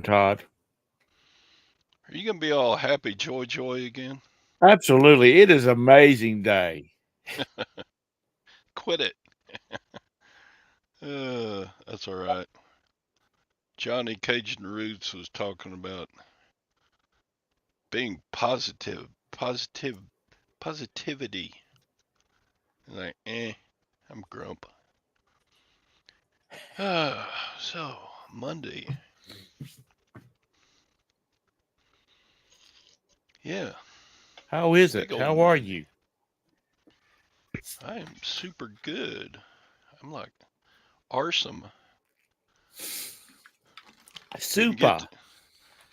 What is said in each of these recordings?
Todd. Are you gonna be all happy, joy again? Absolutely. It is an amazing day. Quit it. That's all right. Johnny Cajun Roots was talking about being positivity. Like, I'm grump. So Monday, yeah, How is it? big old How are Monday. you? I am super good. I'm like awesome. Didn't get Super. to,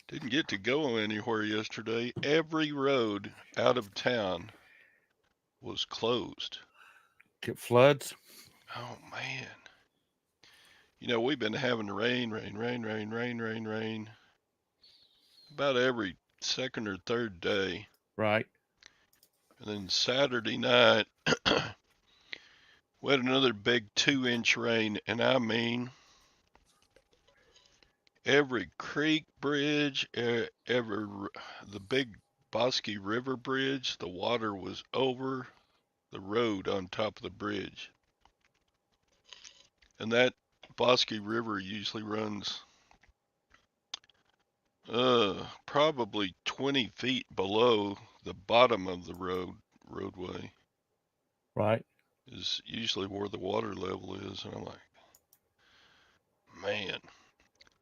didn't get to go anywhere yesterday. Every road out of town was closed. Get floods? Oh man. We've been having rain about every second or third day. Right. And then Saturday night, we had another big 2-inch rain. And I mean, every creek bridge, the big Bosque River bridge, the water was over the road on top of the bridge. And that Bosque River usually runs probably 20 feet below the bottom of the roadway Right. is usually where the water level is. And I'm like, man,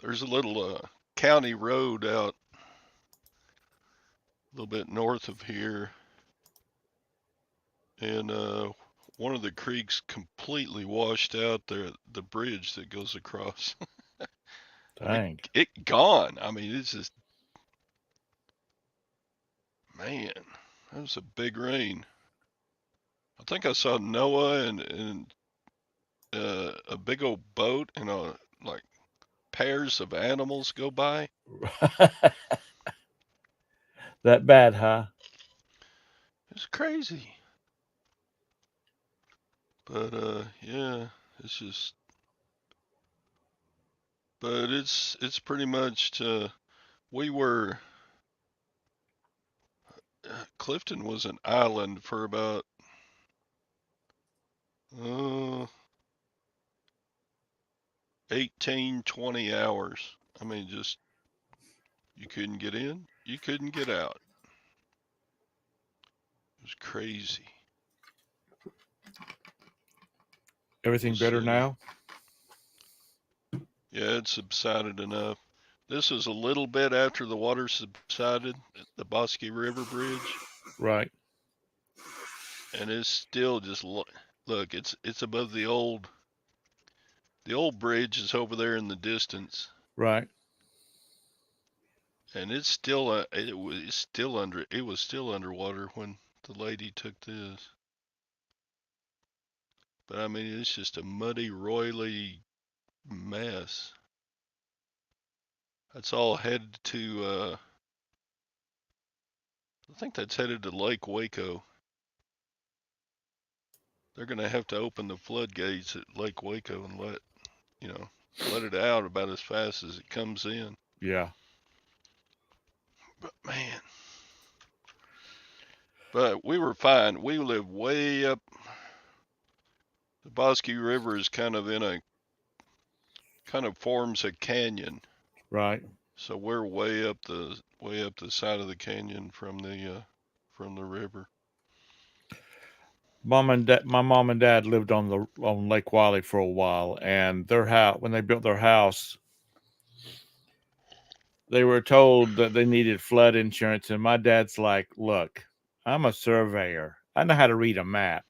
there's a little county road out a little bit north of here, and one of the creeks completely washed out the bridge that goes across. I mean, Dang. it gone. I mean, it's just, man, that was a big rain. I think I saw Noah and a big old boat and like pairs of animals go by. That bad, huh? It's crazy. But yeah, it's just, but it's pretty much we were Clifton was an island for about uh, 18, 20 hours. I mean, just you couldn't get in, you couldn't get out. It was crazy. Everything We'll better see. now? Yeah, it subsided enough. This is a little bit after the water subsided at the Bosque River Bridge, Right. and it's still just look. It's above the old bridge is over there in the distance, Right. and it's still it was still underwater when the lady took this. But I mean, it's just a muddy, roily mess. That's all headed to. I think that's headed to Lake Waco. They're gonna have to open the floodgates at Lake Waco and let it out about as fast as it comes in. Yeah. But man, but we were fine. We live way up. The Bosque River is kind of forms a canyon. Right. So we're way up the side of the canyon from the river. My mom and dad lived on Lake Wiley for a while, and their house when they built their house, they were told that they needed flood insurance, and my dad's like, "Look, I'm a surveyor. I know how to read a map.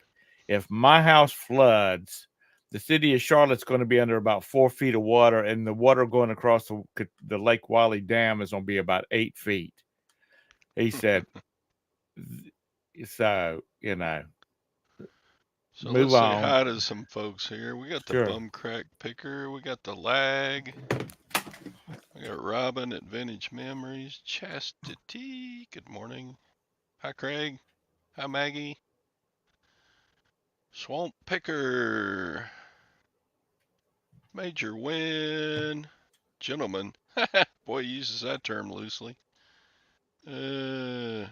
If my house floods, the city of Charlotte's going to be under about 4 feet of water, and the water going across the Lake Wiley Dam is going to be about 8 feet." He said, "So So move let's say on." hi to some folks here. We got the Sure. bum crack picker. We got the lag. We got Robin at Vintage Memories. Chastity. Good morning. Hi, Craig. Hi, Maggie. Swamp Picker. Major Win. Gentlemen. Boy uses that term loosely. Spam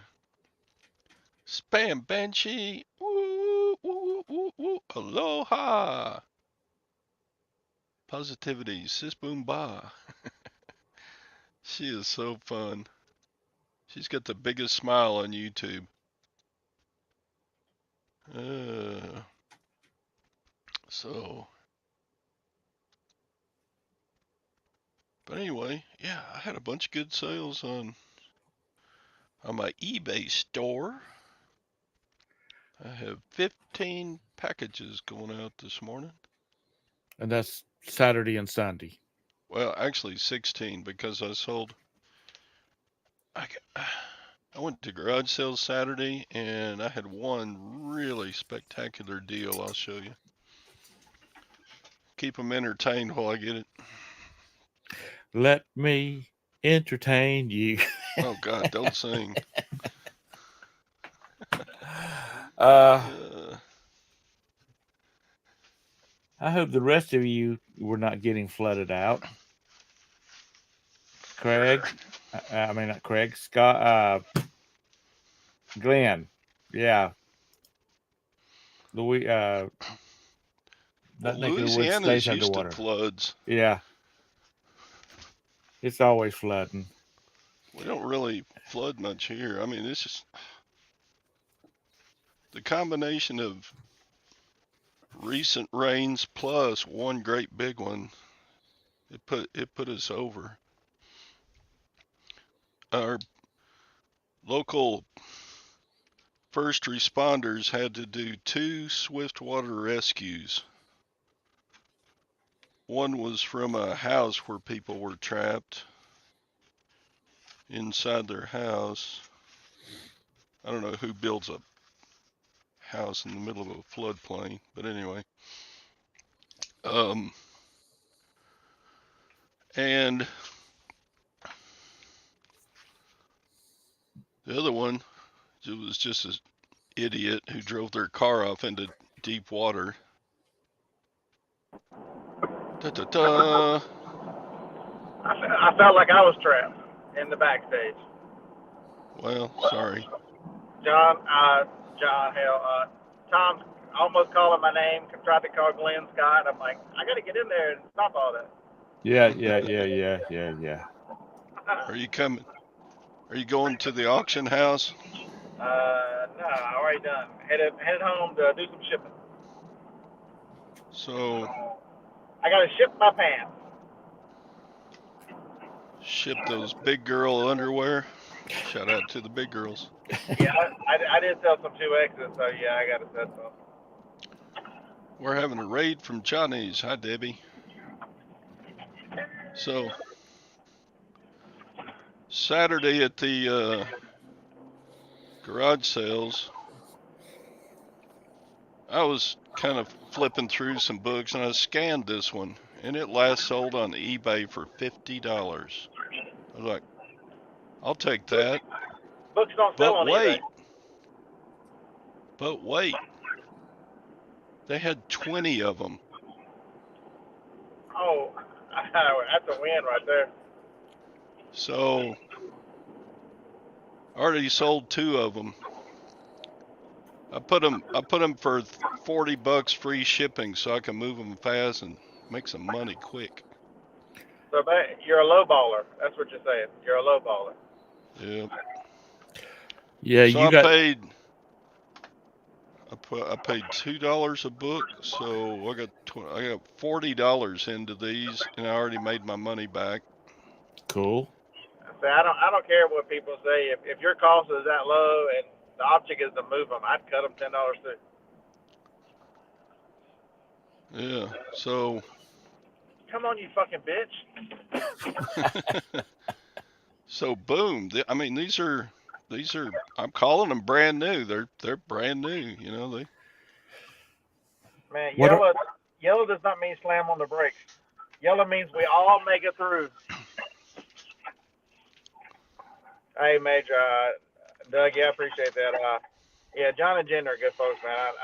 Banshee. Woo, woo, woo, woo. Aloha. Positivity. Sis boom ba. She is so fun. She's got the biggest smile on YouTube. So, but anyway, yeah, I had a bunch of good sales on my eBay store. I have 15 packages going out this morning. And that's Saturday and Sunday. Well, actually 16 because I sold. I went to garage sales Saturday and I had one really spectacular deal. I'll show you. Keep them entertained while I get it. Let me entertain you. Oh God, don't sing. I hope the rest of you were not getting flooded out. Craig, I mean not Craig, Scott, Glenn, yeah, Louis, Well, that neck of the woods Louisiana's stays used to underwater. floods. Yeah, it's always flooding. We don't really flood much here. I mean, it's just the combination of recent rains plus one great big one. It put us over. Our local first responders had to do 2 swift water rescues. One was from a house where people were trapped inside their house. I don't know who builds a house in the middle of a floodplain, but anyway. And the other one, it was just an idiot who drove their car off into deep water. Da da da. I felt like I was trapped in the backstage. Well, sorry. Tom's almost calling my name. Tried to call Glenn Scott. I'm like, I got to get in there and stop all that. Yeah. Are you coming? Are you going to the auction house? No, already done. Headed home to do some shipping. So, I got to ship my pants. ship those big girl underwear. Shout out to the big girls. Yeah, I did sell some 2X's, so yeah, I got to sell some. We're having a raid from Johnny's. Hi, Debbie. So, Saturday at the garage sales, I was kind of flipping through some books and I scanned this one, and it last sold on eBay for $50. I was like, I'll take that. Books don't sell But on eBay. wait. They had 20 of them. Oh, that's a win right there. So, I already sold 2 of them. I put them for $40 free shipping so I can move them fast and make some money quick. So you're a low baller. That's what you're saying. You're a low baller. Yep. Yeah, so you got. I paid $2 a book, so I got $40 into these, and I already made my money back. Cool. See, I don't care what people say. If your cost is that low and the object is to move them, I'd cut them $10 too. Yeah. So. Come on, you fucking bitch. So boom. I mean, these are. I'm calling them brand new. They're brand new. You know they. Man, yellow does not mean slam on the brakes. Yellow means we all make it through. Hey, Major, Doug, yeah, I appreciate that. Yeah, John and Jen are good folks, man.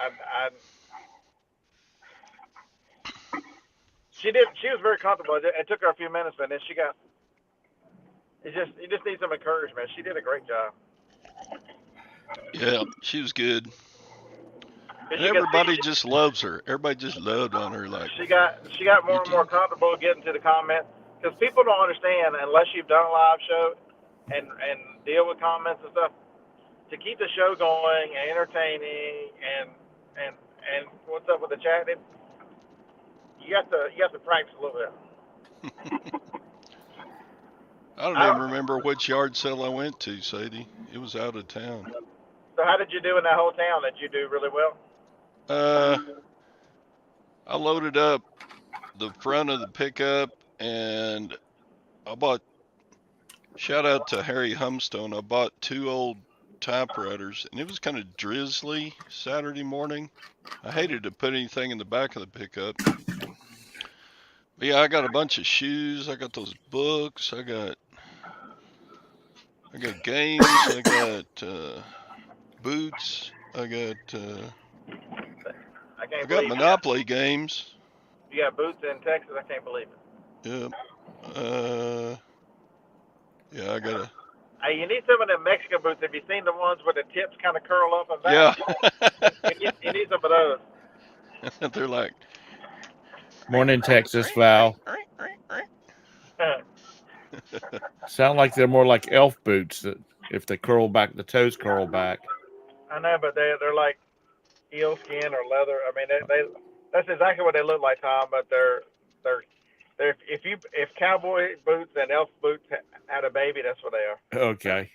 She was very comfortable. It took her a few minutes, but then she got You just need some encouragement. She did a great job. Yeah, she was good. 'Cause And you can everybody see just loves her. Everybody just loved on her. Like, she got more and more comfortable getting to the comments because people don't understand unless you've done a live show and deal with comments and stuff to keep the show going and entertaining and what's up with the chat. You have to practice a little bit. I don't even remember which yard sale I went to, Sadie. It was out of town. So how did you do in that whole town? Did you do really well? I loaded up the front of the pickup and I bought, shout out to Harry Humstone, I bought 2 old typewriters and it was kind of drizzly Saturday morning. I hated to put anything in the back of the pickup. But yeah, I got a bunch of shoes. I got those books. I got games. I got boots. I got Monopoly games. You got boots in Texas? I can't believe it. Yep. Yeah, I got a. Hey, you need some of them Mexican boots. Have you seen the ones where the tips kind of curl up and back? Yeah. you need some of those. They're like. Morning, Texas, Val. Sound like they're more like elf boots that if they curl back, the toes curl back. I know, but they're like eel skin or leather. I mean, that's exactly what they look like, Tom. But they're if cowboy boots and elf boots had a baby, that's what they are. Okay.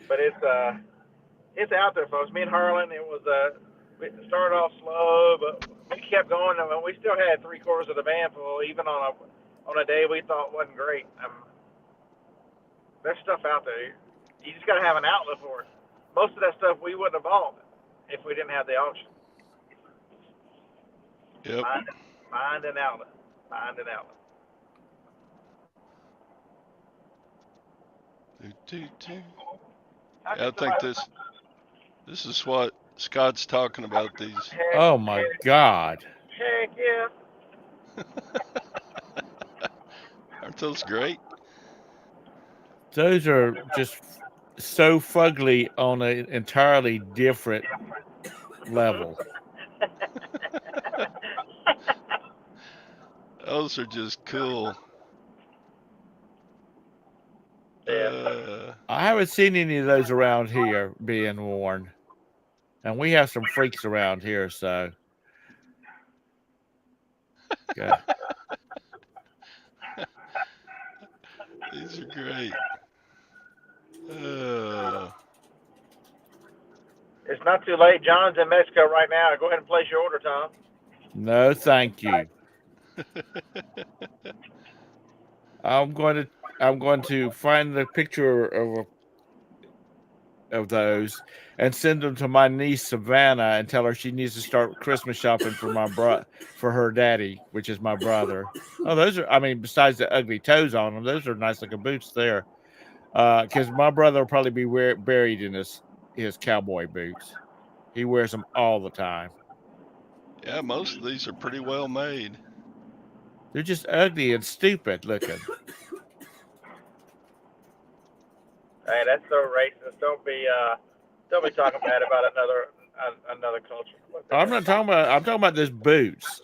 But it's out there, folks. Me and Harlan, we started off slow, but we kept going, and we still had 3/4 of the van full, even on a day we thought wasn't great. There's stuff out there. You just got to have an outlet for it. Most of that stuff we wouldn't have bought if we didn't have the auction. Yep. Find an outlet. Yeah, I think this is what Scott's talking about. These. Oh my God. Heck yeah. Aren't those great? Those are just so fugly on an entirely different level. Those are just cool. I haven't seen any of those around here being worn. And we have some freaks around here, so. Okay. These are great. It's not too late. John's in Mexico right now. Go ahead and place your order, Tom. No, thank you. I'm going to find the picture of those and send them to my niece Savannah and tell her she needs to start Christmas shopping for her daddy, which is my brother. Oh, those are, I mean, besides the ugly toes on them, those are nice looking boots there. Because my brother will probably be buried in his cowboy boots. He wears them all the time. Yeah, most of these are pretty well made. They're just ugly and stupid looking. Hey, that's so racist. Don't be talking bad about another culture. I'm talking about those boots.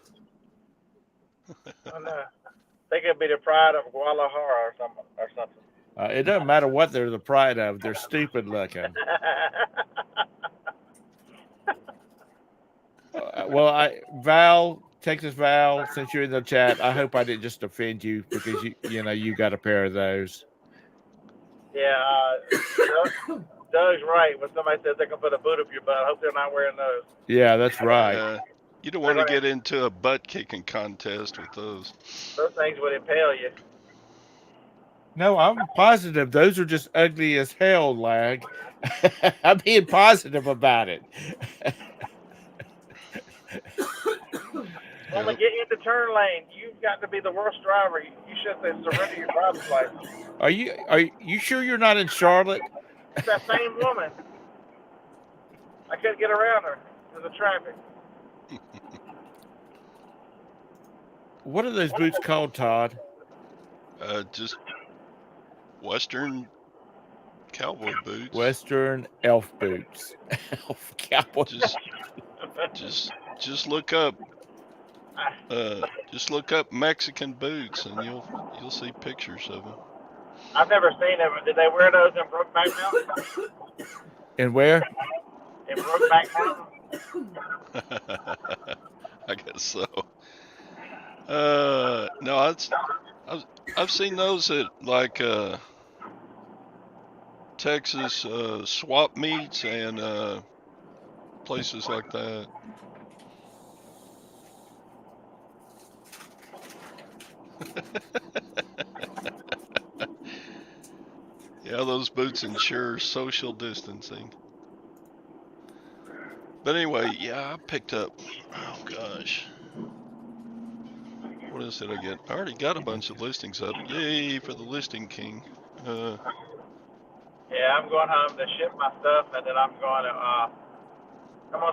Oh, no. They could be the pride of Guadalajara or something. It doesn't matter what they're the pride of. They're stupid looking. Texas Val, since you're in the chat, I hope I didn't just offend you because you got a pair of those. Yeah, Doug's right. When somebody says they can put a boot up your butt, I hope they're not wearing those. Yeah, that's right. You don't want to get into a butt kicking contest with those. Those things would impale you. No, I'm positive those are just ugly as hell, Lag. I'm being positive about it. When we get in the turn lane, you've got to be the worst driver. You should say surrender your driver's license. Are you sure you're not in Charlotte? It's that same woman. I couldn't get around her because of traffic. What are those boots called, Todd? Just Western cowboy boots. Western elf boots. Elf cowboy. Just look up. Just look up Mexican boots, and you'll see pictures of them. I've never seen them. Did they wear those in Brokeback Mountain? And where? In Brokeback Mountain? I guess so. No, I've seen those at like Texas swap meets and places like that. Yeah, those boots ensure social distancing. But anyway, yeah, I picked up, oh gosh, what is it I get? I already got a bunch of listings up. Yay for the listing king. Yeah, I'm going home to ship my stuff, and then I'm going to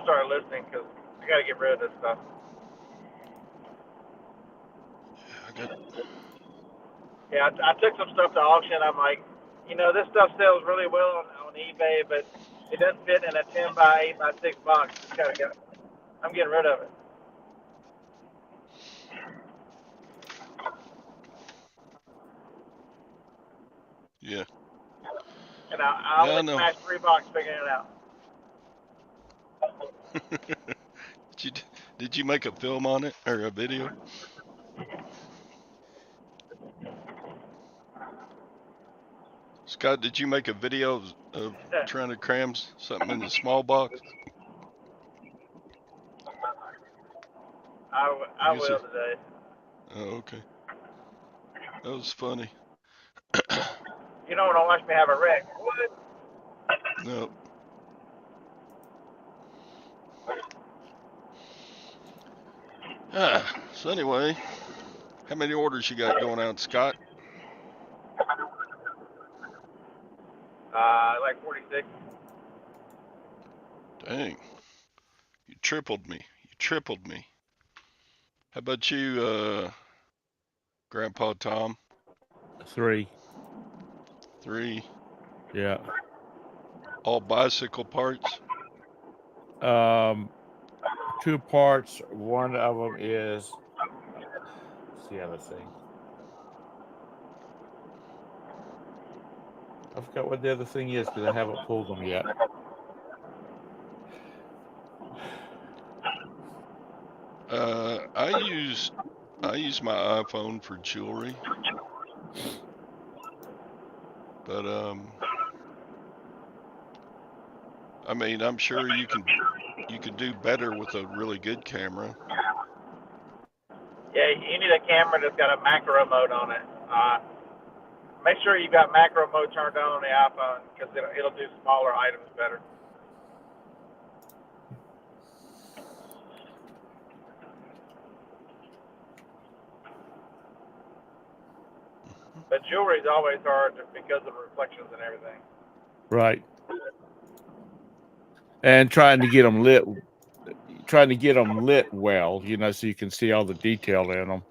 start listening because I got to get rid of this stuff. Yeah, I took some stuff to auction. I'm like, this stuff sells really well on eBay, but it doesn't fit in a 10 by 8 by 6 box. I'm getting rid of it. Yeah. And I only smashed 3 boxes figuring it out. Did you make a film on it or a video? Scott, did you make a video of trying to cram something in the small box? I will today. Oh, okay. That was funny. You don't want to watch me have a wreck. What? No. So anyway, how many orders you got going out, Scott? Like 46. Dang. You tripled me. How about you, Grandpa Tom? 3. 3. Yeah. All bicycle parts? 2 parts. One of them is, let's see how this thing. I forgot what the other thing is because I haven't pulled them yet. I use my iPhone for jewelry, but I mean, I'm sure you can do better with a really good camera. Yeah, you need a camera that's got a macro mode on it. Make sure you got macro mode turned on the iPhone because it'll do smaller items better. But jewelry's always hard because of reflections and everything. Right. And trying to get them lit well, so you can see all the detail in them.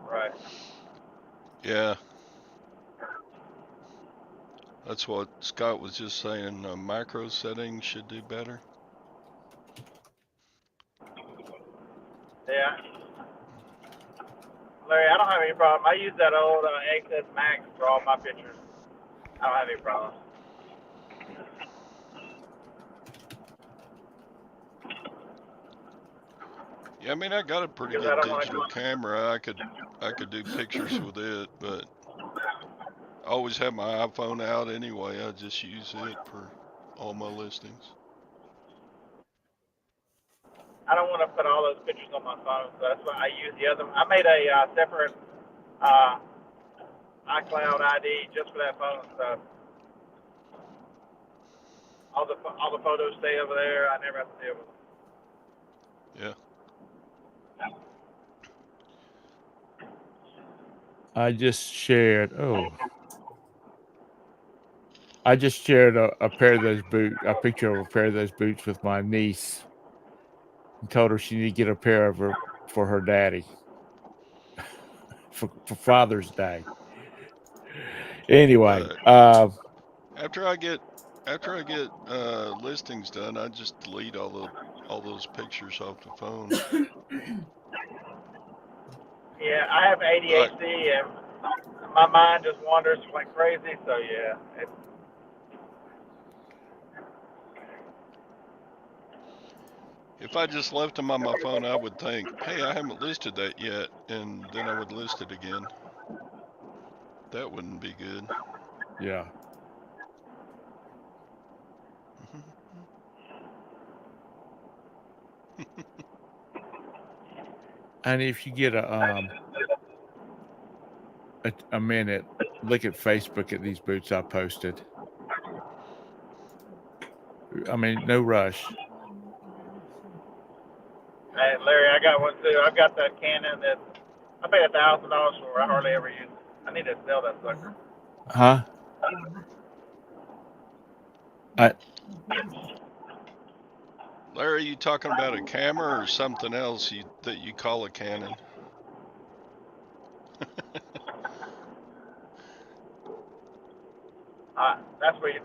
Right. Yeah. That's what Scott was just saying. Macro settings should do better. Yeah. Larry, I don't have any problem. I use that old XS Max for all my pictures. I don't have any problems. Yeah, I mean, I got a pretty good digital camera. I could do pictures with it, but I always have my iPhone out anyway. I just use it for all my listings. I don't want to put all those pictures on my phone, so that's why I use the other. I made a separate iCloud ID just for that phone stuff. All the photos stay over there. I never have to deal with them. Yeah. I just shared a pair of those a picture of a pair of those boots with my niece and told her she needed to get a pair of her for her daddy. for Father's Day. Anyway, after I get listings done, I just delete all those pictures off the phone. Yeah, I have ADHD and my mind just wanders like crazy. So yeah, If I just left them on my phone, I would think, hey, I haven't listed that yet, and then I would list it again. That wouldn't be good. Yeah. And if you get a minute, look at Facebook at these boots I posted. I mean, no rush. Hey, Larry, I got one too. I've got that Canon that I paid $1,000 for. I hardly ever use it. I need to sell that sucker. Huh? Larry, you talking about a camera or something else that you call a Canon?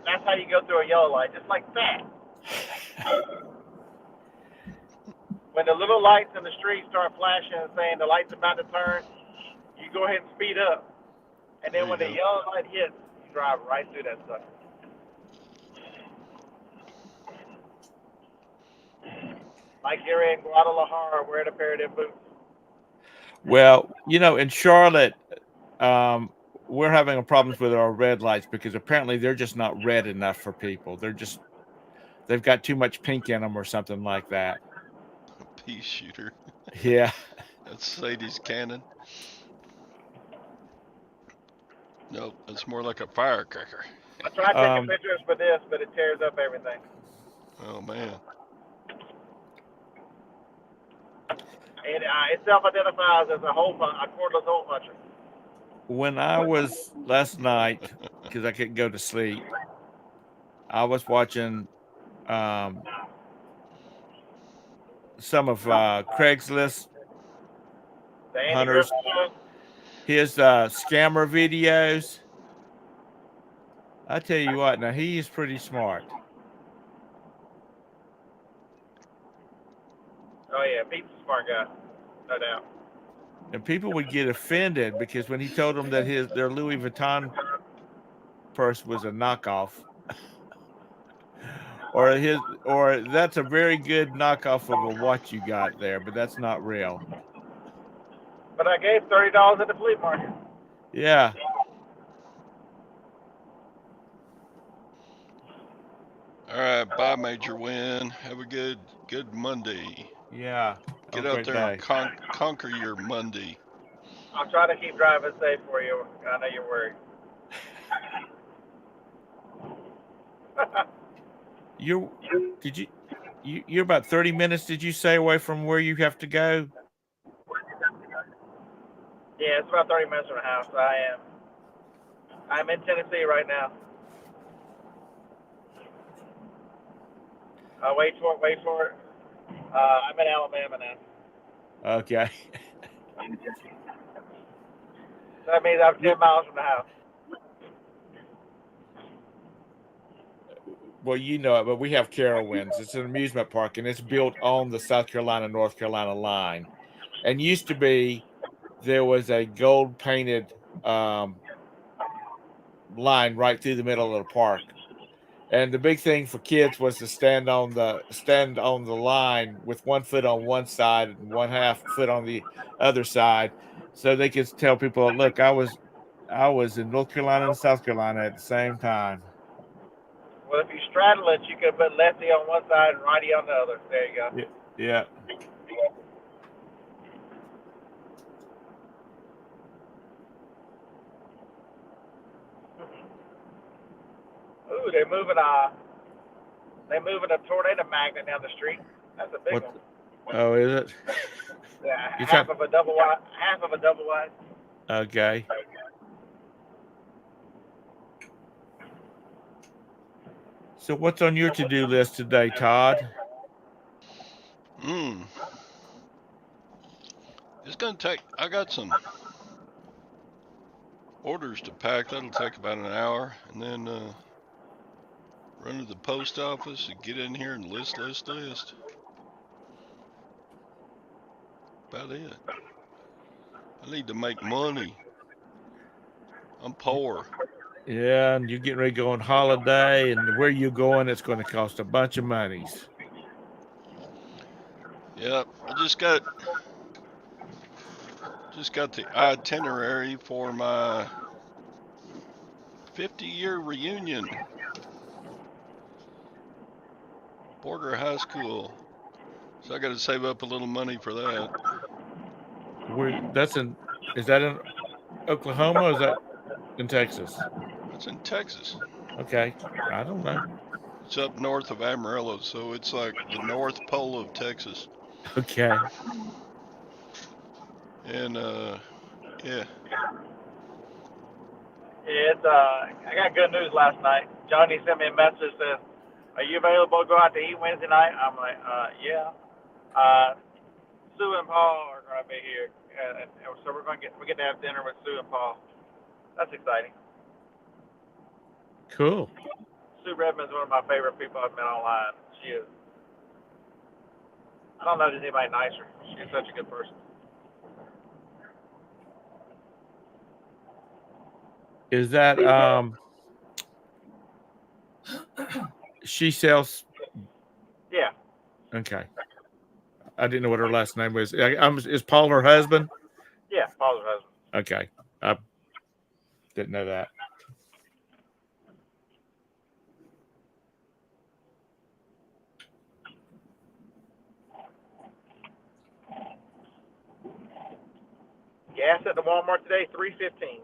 That's how you go through a yellow light, just like that. When the little lights in the street start flashing and saying the light's about to turn, you go ahead and speed up. And then when the yellow light hits, you drive right through that sucker. Like you're in Guadalajara wearing a pair of them boots. Well, in Charlotte, we're having problems with our red lights because apparently they're just not red enough for people. They've got too much pink in them or something like that. A pea shooter. Yeah. That's Sadie's Canon. Nope, it's more like a firecracker. I tried taking pictures for this, but it tears up everything. Oh, man. It self-identifies as a cordless hole puncher. When I was last night, because I couldn't go to sleep, I was watching some of Craigslist Hunters, his scammer videos. I tell you what, now he is pretty smart. Oh yeah, Pete's a smart guy, no doubt. And people would get offended because when he told them that their Louis Vuitton purse was a knockoff, or that's a very good knockoff of a watch you got there, but that's not real. But I gave $30 at the flea market. Yeah. All right, bye, Major Win. Have a good Monday. Yeah. Get out there and conquer your Monday. I'll try to keep driving safe for you. I know you're worried. You're about 30 minutes, did you say, away from where you have to go? Yeah, it's about 30 minutes from the house. I'm in Tennessee right now. Wait for it. I'm in Alabama now. Okay. That means I'm 10 miles from the house. Well, you know it, but we have Carowinds. It's an amusement park, and it's built on the South Carolina-North Carolina line. And used to be, there was a gold-painted line right through the middle of the park. And the big thing for kids was to stand on the line with 1 foot on one side and 1/2 foot on the other side, so they could tell people, "Look, I was in North Carolina and South Carolina at the same time." Well, if you straddle it, you could put lefty on one side and righty on the other. There you go. Yeah. Ooh, they're moving a tornado magnet down the street. That's a big one. Oh, is it? Yeah, half of a double wide. Okay. So what's on your to-do list today, Todd? It's gonna take. I got some orders to pack. That'll take about an hour, and then run to the post office and get in here and list. About it. I need to make money. I'm poor. Yeah, and you're getting ready to go on holiday, and where you going, it's going to cost a bunch of monies. Yep, I just got the itinerary for my 50-year reunion. Border High School. So I got to save up a little money for that. Is that in Oklahoma or is that in Texas? It's in Texas. Okay. I don't know. It's up north of Amarillo, so it's like the North Pole of Texas. Okay. And yeah. It's I got good news last night. Johnny sent me a message says, "Are you available to go out to eat Wednesday night?" I'm like, yeah. Sue and Paul are going to be here, and so we're get to have dinner with Sue and Paul. That's exciting. Cool. Sue Redmond's one of my favorite people I've met online. She is. I don't know if there's anybody nicer. She's such a good person. Is that she sells? Yeah. Okay. I didn't know what her last name was. Is Paul her husband? Yeah, Paul's her husband. Okay. I didn't know that. Gas at the Walmart today, $3.15.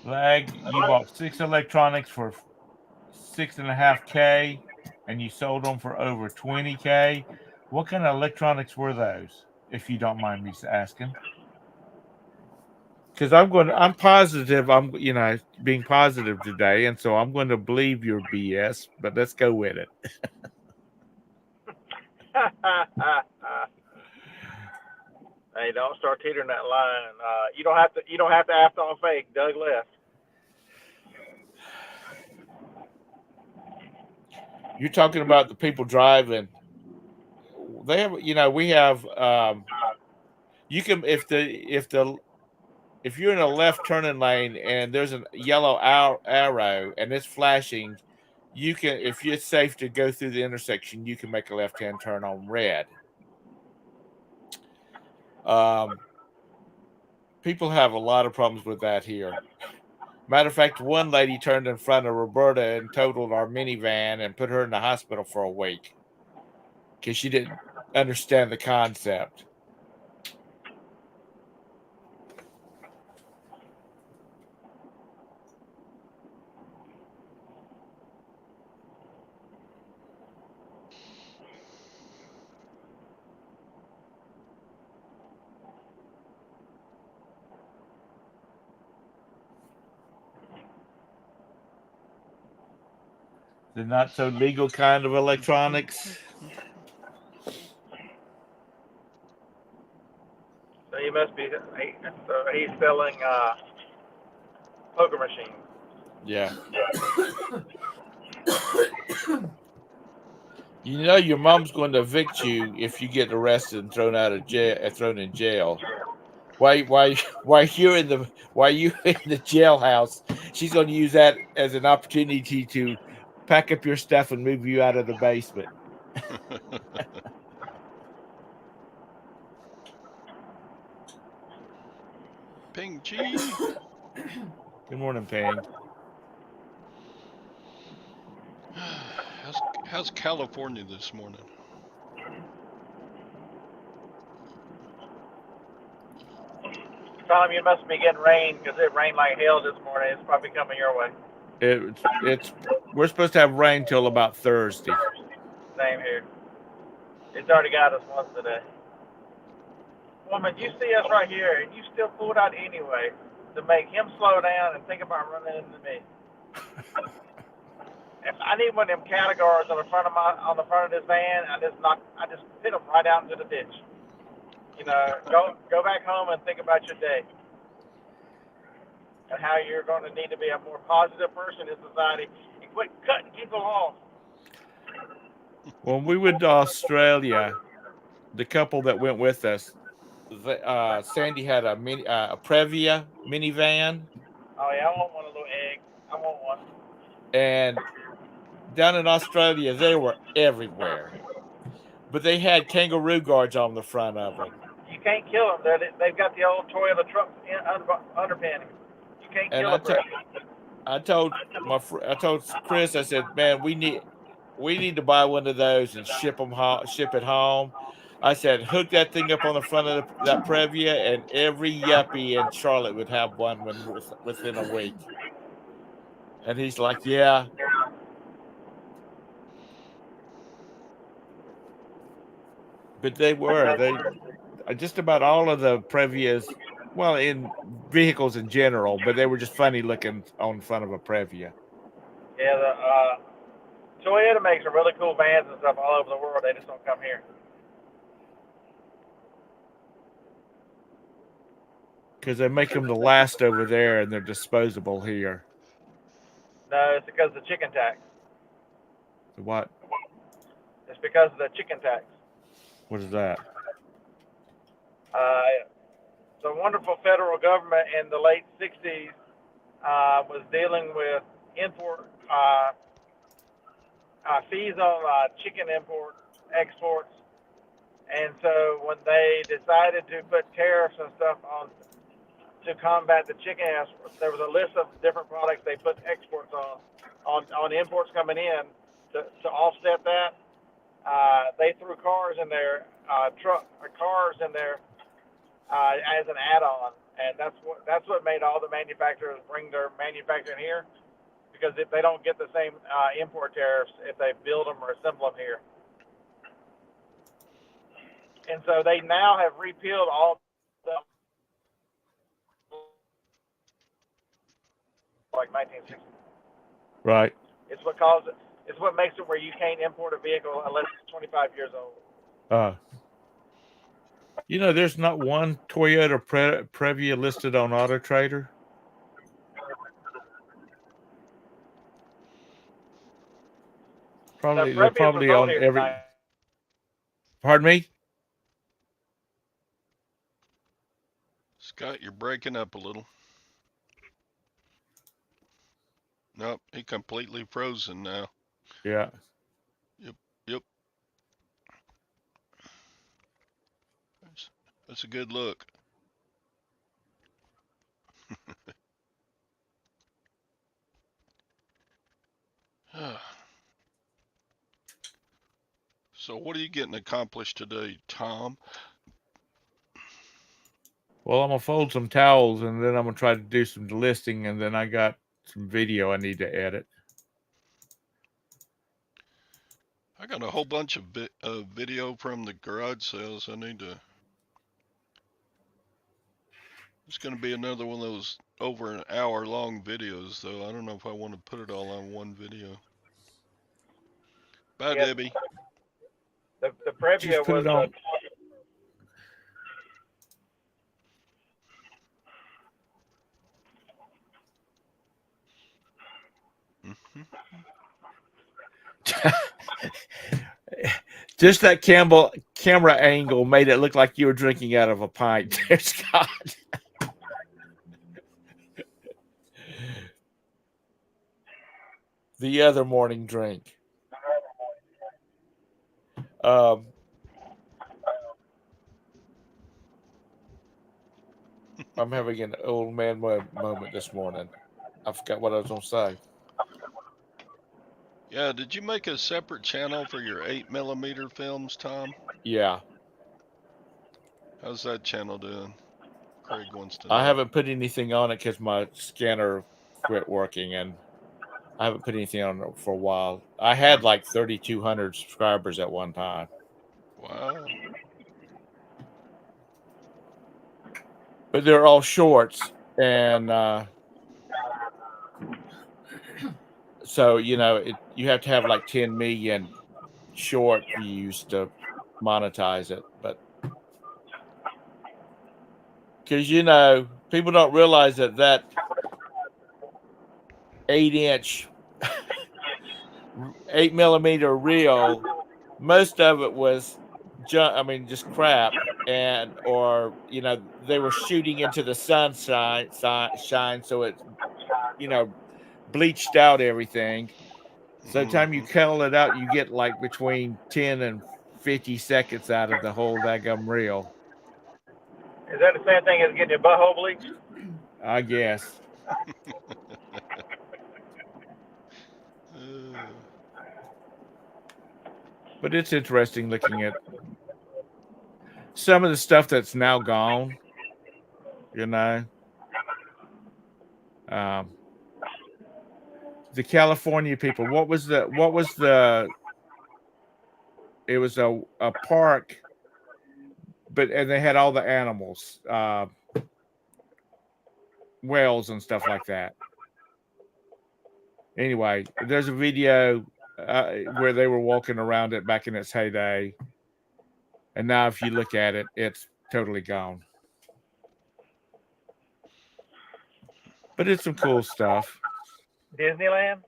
Lag, you bought 6 electronics for $6.5K and you sold them for over $20K. What kind of electronics were those, if you don't mind me asking? Because I'm positive, I'm being positive today, and so I'm going to believe your BS, but let's go with it. Hey, don't start teetering that line. You don't have to act all fake. Doug left. You're talking about the people driving. They have, we have. You can if you're in a left turning lane and there's a yellow arrow and it's flashing, you can, if it's safe to go through the intersection, you can make a left-hand turn on red. People have a lot of problems with that here. Matter of fact, one lady turned in front of Roberta and totaled our minivan and put her in the hospital for a week because she didn't understand the concept. The not so legal kind of electronics. So he must be. So he's selling poker machines. Yeah. Your mom's going to evict you if you get arrested and thrown in jail. While you're in the jailhouse, she's going to use that as an opportunity to pack up your stuff and move you out of the basement. Ping G. Good morning, Ping. How's California this morning? Tom, you must be getting rain because it rained like hell this morning. It's probably coming your way. We're supposed to have rain till about Thursday. Same here. It's already got us once today. Woman, you see us right here, and you still pulled out anyway to make him slow down and think about running into me. If I need one of them categories on the front of this van, I just hit them right out into the ditch. Go back home and think about your day and how you're going to need to be a more positive person in society and quit cutting people off. When we went to Australia, the couple that went with us, Sandy had a Previa minivan. Oh yeah, I want one of those eggs. I want one. And down in Australia, they were everywhere. But they had kangaroo guards on the front of them. You can't kill them. They've got the old Toyota truck underpinning. You can't kill them. I told Chris, I said, man, we need to buy one of those and ship it home. I said, hook that thing up on the front of that Previa, and every yuppie in Charlotte would have one within a week. And he's like, yeah. But they just about all of the Previas, well, in vehicles in general, but they were just funny looking on front of a Previa. Yeah, the Toyota makes some really cool vans and stuff all over the world. They just don't come here. Because they make them to last over there, and they're disposable here. No, it's because of the chicken tax. What? It's because of the chicken tax. What is that? The wonderful federal government in the late 60s was dealing with import fees on chicken exports. And so when they decided to put tariffs and stuff on to combat the chicken exports, there was a list of different products they put exports on imports coming in to offset that. They threw cars in there, cars in there as an add-on, and that's what made all the manufacturers bring their manufacturing here, because if they don't get the same import tariffs if they build them or assemble them here. And so they now have repealed all the like 1960. Right. It's what makes it where you can't import a vehicle unless it's 25 years old. There's not one Toyota Previa listed on Auto Trader. They're probably on every. Tonight. Pardon me? Scott, you're breaking up a little. Nope, he completely frozen now. Yeah. Yep. That's a good look. So what are you getting accomplished today, Tom? Well, I'm going to fold some towels, and then I'm going to try to do some delisting, and then I got some video I need to edit. I got a whole bunch of video from the garage sales. It's going to be another one of those over an hour long videos, though. I don't know if I want to put it all on one video. Bye, yeah, Debbie. The Previa was on. Just that camera angle made it look like you were drinking out of a pint there, Scott. The other morning drink. I'm having an old man moment this morning. I forgot what I was going to say. Yeah, did you make a separate channel for your 8mm films, Tom? Yeah. How's that channel doing? Craig wants to know. I haven't put anything on it because my scanner quit working, and I haven't put anything on it for a while. I had like 3,200 subscribers at one time. Wow. But they're all shorts, and So you have to have like 10 million short views to monetize it, but because people don't realize that 8-inch 8mm reel, most of it was just crap, or they were shooting into the sunshine shine, so it bleached out everything. So the time you cull it out, you get like between 10 and 50 seconds out of the whole daggum reel. Is that the same thing as getting your butthole bleached? I guess. But it's interesting looking at some of the stuff that's now gone. The California people. What was the? It was a park, and they had all the animals, whales and stuff like that. Anyway, there's a video where they were walking around it back in its heyday, and now if you look at it, it's totally gone. But it's some cool stuff. Disneyland?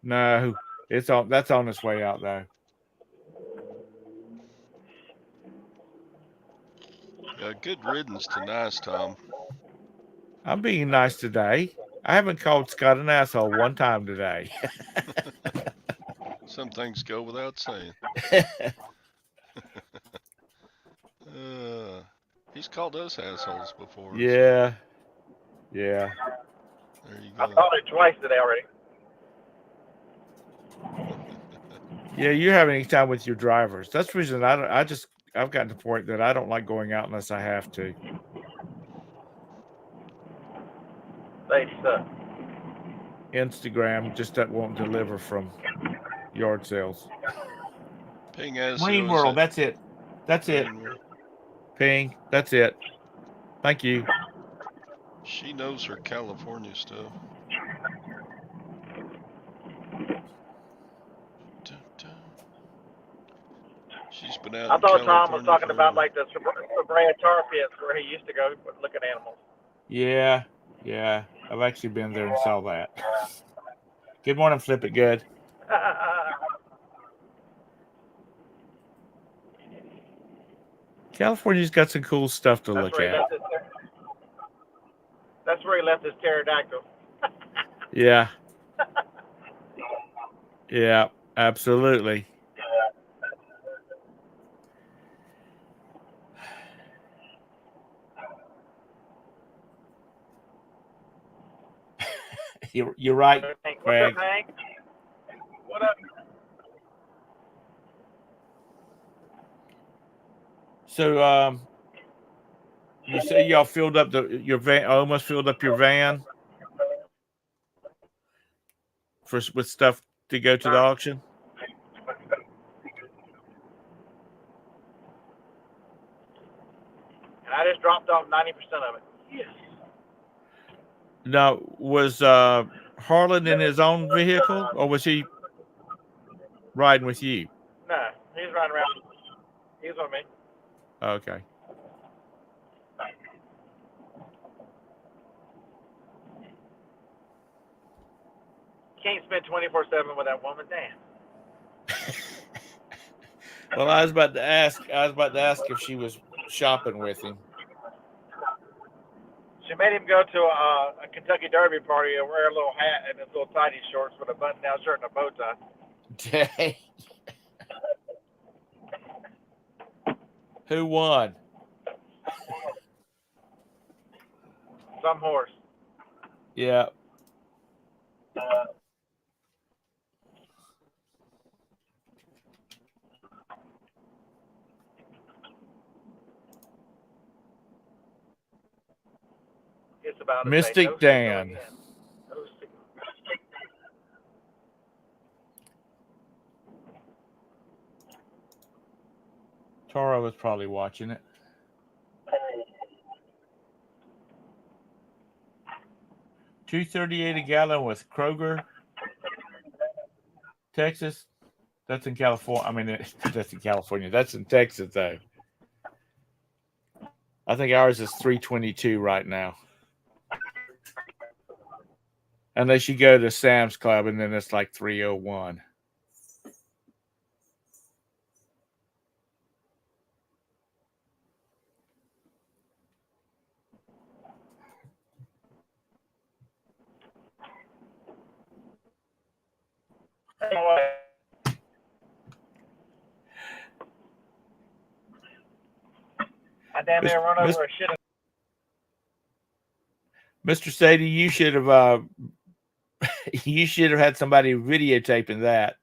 No, that's on its way out though. Yeah, good riddance to nice, Tom. I'm being nice today. I haven't called Scott an asshole one time today. Some things go without saying. He's called us assholes before. Yeah. So. Yeah. There you go. I called it twice today already. Yeah, you're having any time with your drivers. That's the reason I've gotten to the point that I don't like going out unless I have to. They suck. Instagram just won't deliver from yard sales. Ping as Wayne World, that's it. That's it. Ping, that's it. Thank you. She knows her California stuff. She's been out. I thought in Tom was talking forever. about like the Sabrea tar pits where he used to go look at animals. Yeah. I've actually been there and saw that. Good morning, Flip It Good. California's got some cool stuff to look at. That's where he left his pterodactyl. Yeah. Yeah, absolutely. You're right, Craig. What's up, Hank? What up? So, you say y'all filled up your van, almost filled up your van with stuff to go to the auction? And I just dropped off 90% of it. Yes. Now, was Harlan in his own vehicle, or was he riding with you? No, he's riding around. He's with me. Okay. Can't spend 24/7 with that woman. Damn. Well, I was about to ask if she was shopping with him. She made him go to a Kentucky Derby party and wear a little hat and his little tidy shorts with a button-down shirt and a bow tie. Dang. Who won? Some horse. Yeah. It's about Mystic no Dan. Tara was probably watching it. $2.38 a gallon with Kroger. Texas. That's in California. I mean, that's in California. That's in Texas, though. I think ours is 322 right now. Unless you go to Sam's Club, and then it's like 301. I damn near run over a shit. Mr. Sadie, you should have you should have had somebody videotaping that.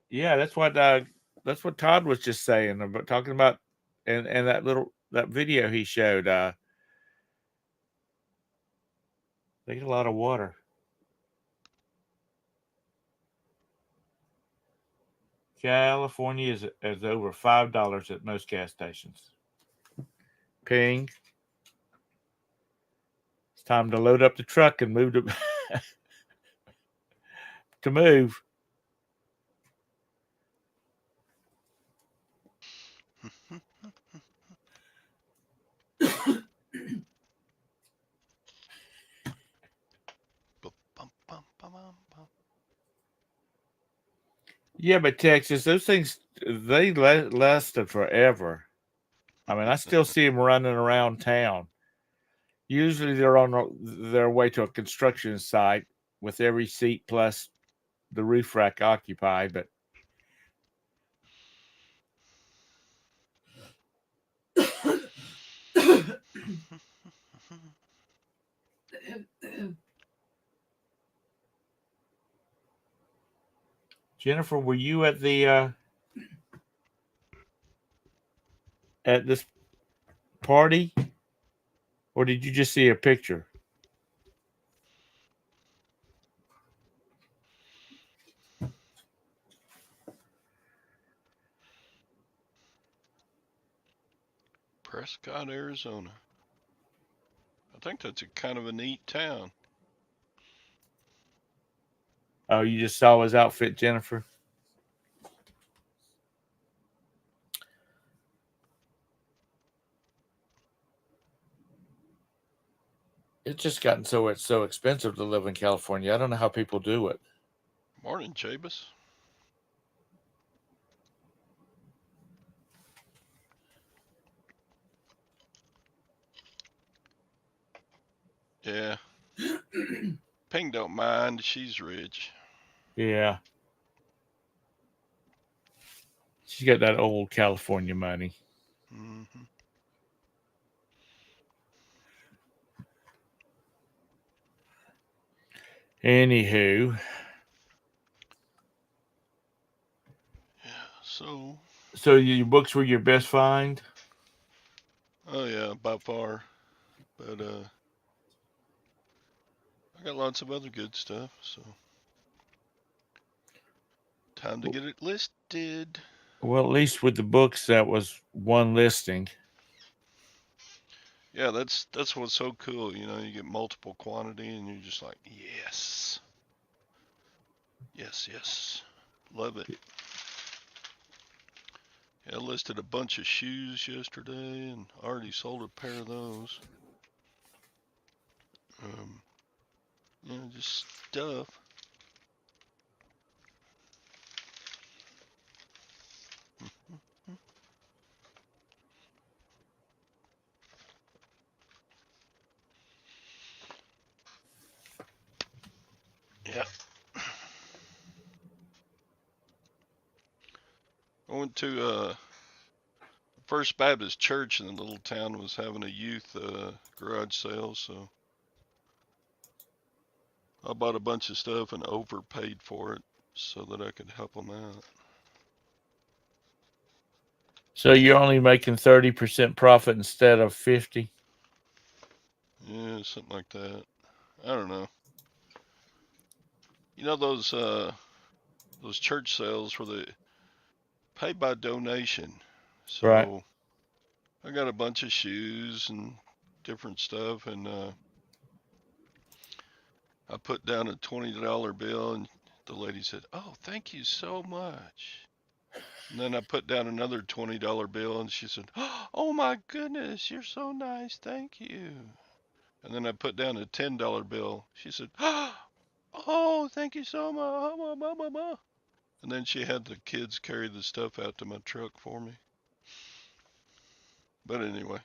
Yeah, that's what Todd was just saying about talking about, and that video he showed. They get a lot of water. California is over $5 at most gas stations. Ping. It's time to load up the truck and move to move. Yeah, but Texas, those things, they lasted forever. I mean, I still see them running around town. Usually they're on their way to a construction site with every seat plus the roof rack occupied, but Jennifer, were you at the at this party, or did you just see a picture? Prescott, Arizona. I think that's a kind of a neat town. Oh, you just saw his outfit, Jennifer? It's just gotten it's so expensive to live in California. I don't know how people do it. Morning, Jabus. Yeah. Ping don't mind. She's rich. Yeah. She's got that old California money. Mm-hmm. Anywho. Yeah, so your books were your best find? Oh yeah, by far. But I got lots of other good stuff, so time to get it listed. Well, at least with the books, that was one listing. Yeah, that's what's so cool. You know, you get multiple quantity, and you're just like, yes, yes, love it. Yeah, I listed a bunch of shoes yesterday, and already sold a pair of those. You know, just stuff. Yeah. I went to First Baptist Church in the little town was having a youth garage sale, so I bought a bunch of stuff and overpaid for it so that I could help them out. So you're only making 30% profit instead of 50? Yeah, something like that. I don't know. You know those church sales where they pay by donation. So Right. I got a bunch of shoes and different stuff, and I put down a $20 bill, and the lady said, "Oh, thank you so much." And then I put down another $20 bill, and she said, "Oh my goodness, you're so nice, thank you." And then I put down a $10 bill. She said, "Oh, thank you so much." And then she had the kids carry the stuff out to my truck for me. But anyway,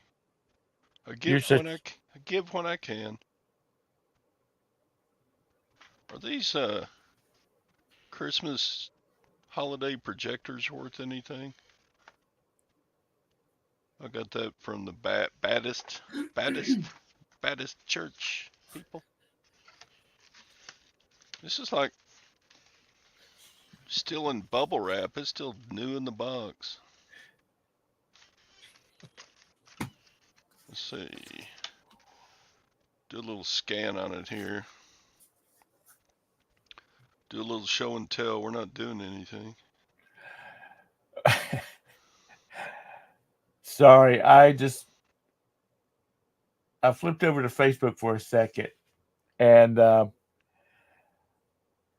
I You're give when such. I give when I can. Are these Christmas holiday projectors worth anything? I got that from the Baptist church people. This is like still in bubble wrap. It's still new in the box. Let's see. Do a little scan on it here. Do a little show and tell. We're not doing anything. Sorry, I flipped over to Facebook for a second, and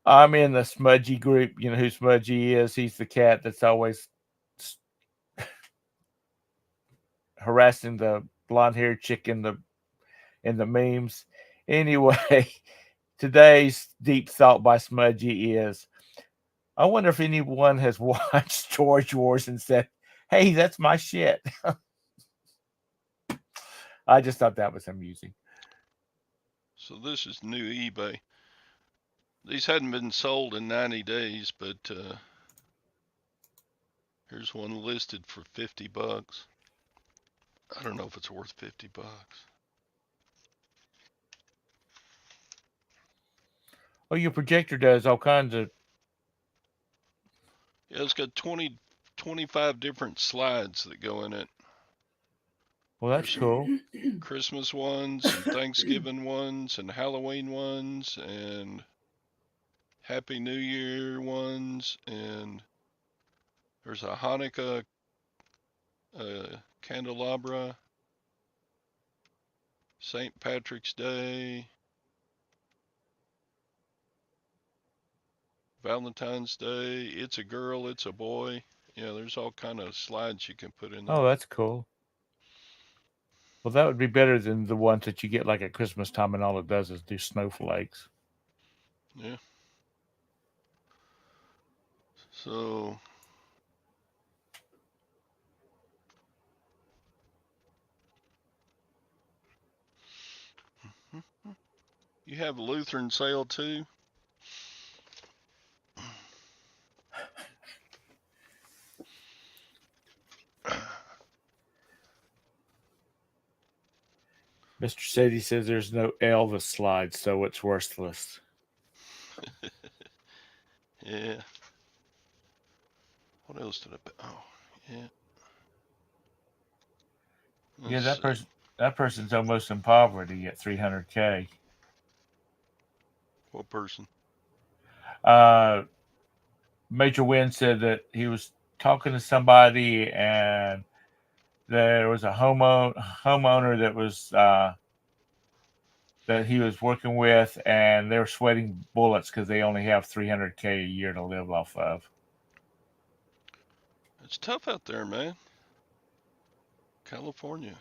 I'm in the Smudgy group. You know who Smudgy is? He's the cat that's always harassing the blonde-haired chick in the memes. Anyway, today's deep thought by Smudgy is: I wonder if anyone has watched George Wars and said, "Hey, that's my shit." I just thought that was amusing. So this is new eBay. These hadn't been sold in 90 days, but here's one listed for $50. I don't know if it's worth $50. Oh, your projector does all kinds of. Yeah, it's got 25 different slides that go in it. Well, There's that's some cool. Christmas ones and Thanksgiving ones and Halloween ones and Happy New Year ones, and there's a Hanukkah candelabra, St. Patrick's Day, Valentine's Day, it's a girl, it's a boy. Yeah, there's all kind of slides you can put in Oh, there. that's cool. Well, that would be better than the ones that you get like at Christmas time, and all it does is do snowflakes. Yeah. So you have a Lutheran sale too? Mr. Sadie says there's no Elvis slide, so it's worthless. Yeah. What else did I put? Oh, yeah. Yeah, Let's see. that person's almost in poverty at 300K. What person? Uh, Major Wynn said that he was talking to somebody, and there was a homeowner that was that he was working with, and they were sweating bullets because they only have 300K a year to live off of. It's tough out there, man. California.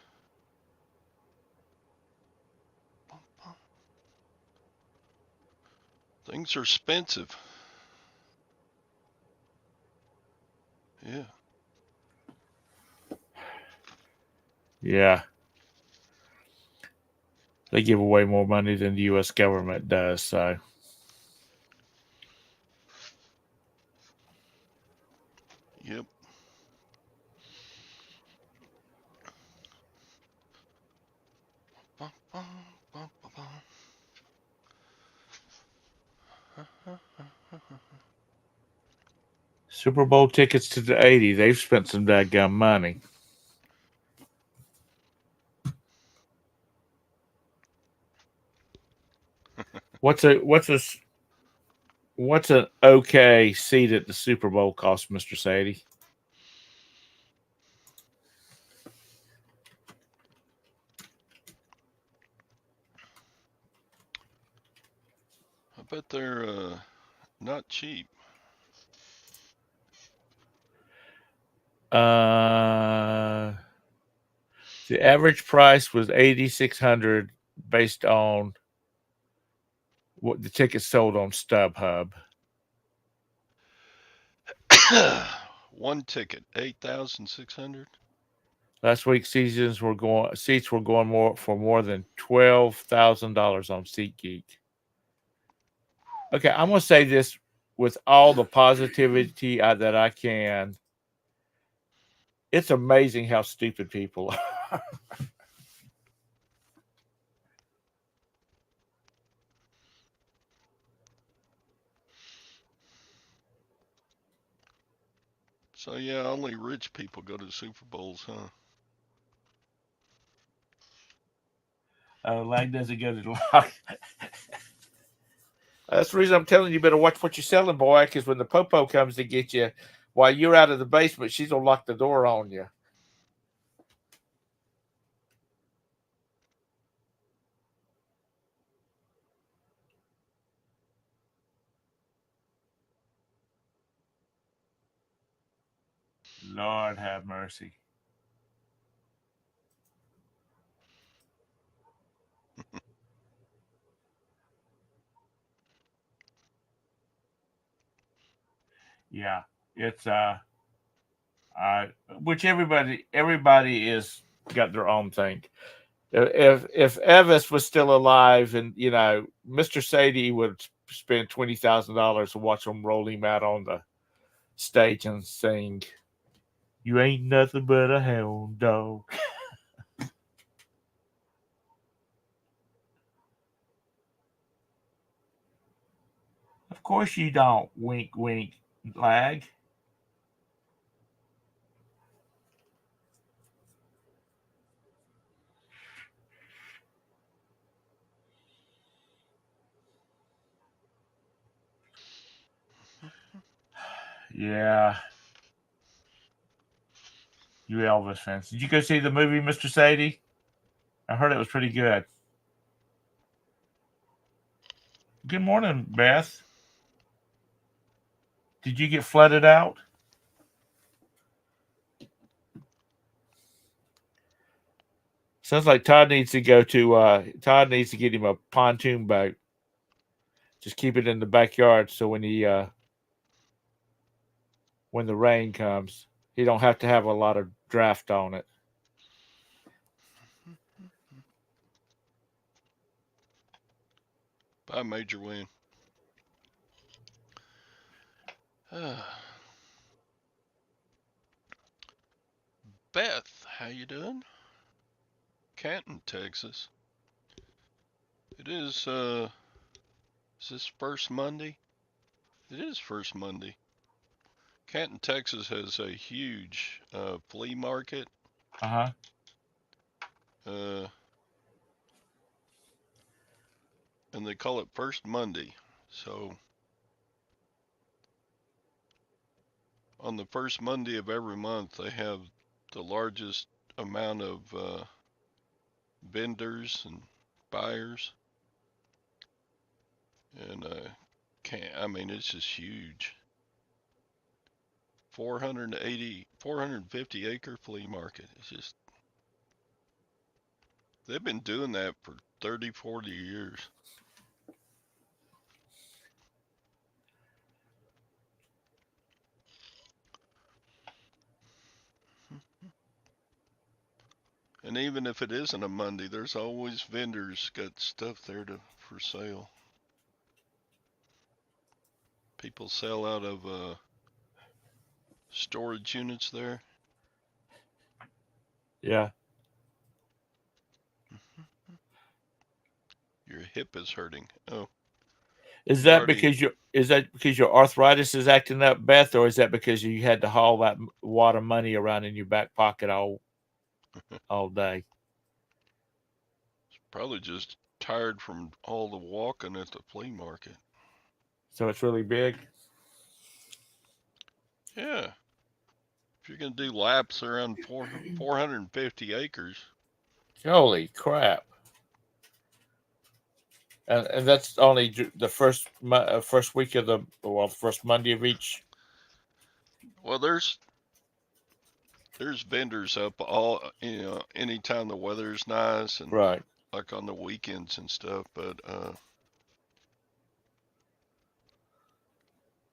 Things are expensive. Yeah. Yeah, they give away more money than the U.S. government does. So, Yep. Bum, bum, bum, bum, bum. Super Bowl tickets to the '80s, they've spent some dadgum money. What's a What's an okay seat at the Super Bowl cost, Mr. Sadie? I bet they're not cheap. The average price was $8,600 based on what the tickets sold on StubHub. One ticket, 8,600. Last week's seats were going more than $12,000 on SeatGeek. Okay, I'm gonna say this with all the positivity that I can. It's amazing how stupid people are. So yeah, only rich people go to Super Bowls, huh? Lang doesn't go to the lock. That's the reason I'm telling you, better watch what you're selling, boy, because when the popo comes to get you while you're out of the basement, she's gonna lock the door on you. Lord have mercy. Yeah, it's which everybody is got their own thing. If Evis was still alive, and Mr. Sadie would spend $20,000 to watch him roll him out on the stage and sing, "You ain't nothing but a hound dog." Of course you don't. Wink, wink, lag. Yeah, you Elvis fans. Did you go see the movie, Mr. Sadie? I heard it was pretty good. Good morning, Beth. Did you get flooded out? Sounds like Todd needs to go to. Todd needs to get him a pontoon boat. Just keep it in the backyard so when the rain comes, he don't have to have a lot of draft on it. Bye, Major Win. Beth, how you doing? Canton, Texas. It is this first Monday? It is first Monday. Canton, Texas has a huge flea market. Uh-huh. And they call it First Monday. So on the first Monday of every month, they have the largest amount of vendors and buyers. And it's just huge. 450 acre flea market. It's just, they've been doing that for 30, 40 years. And even if it isn't a Monday, there's always vendors got stuff there for sale. People sell out of storage units there. Yeah. Your hip is hurting. Oh, Is that because your arthritis is acting up, Beth, or is that because you had to haul that wad of money around in your back pocket all day? probably just tired from all the walking at the flea market. So it's really big. Yeah. If you're going to do laps around 450 acres. Holy crap! And that's only the first week of first Monday of each. Well, there's vendors up all, anytime the weather's nice and Right. like on the weekends and stuff, but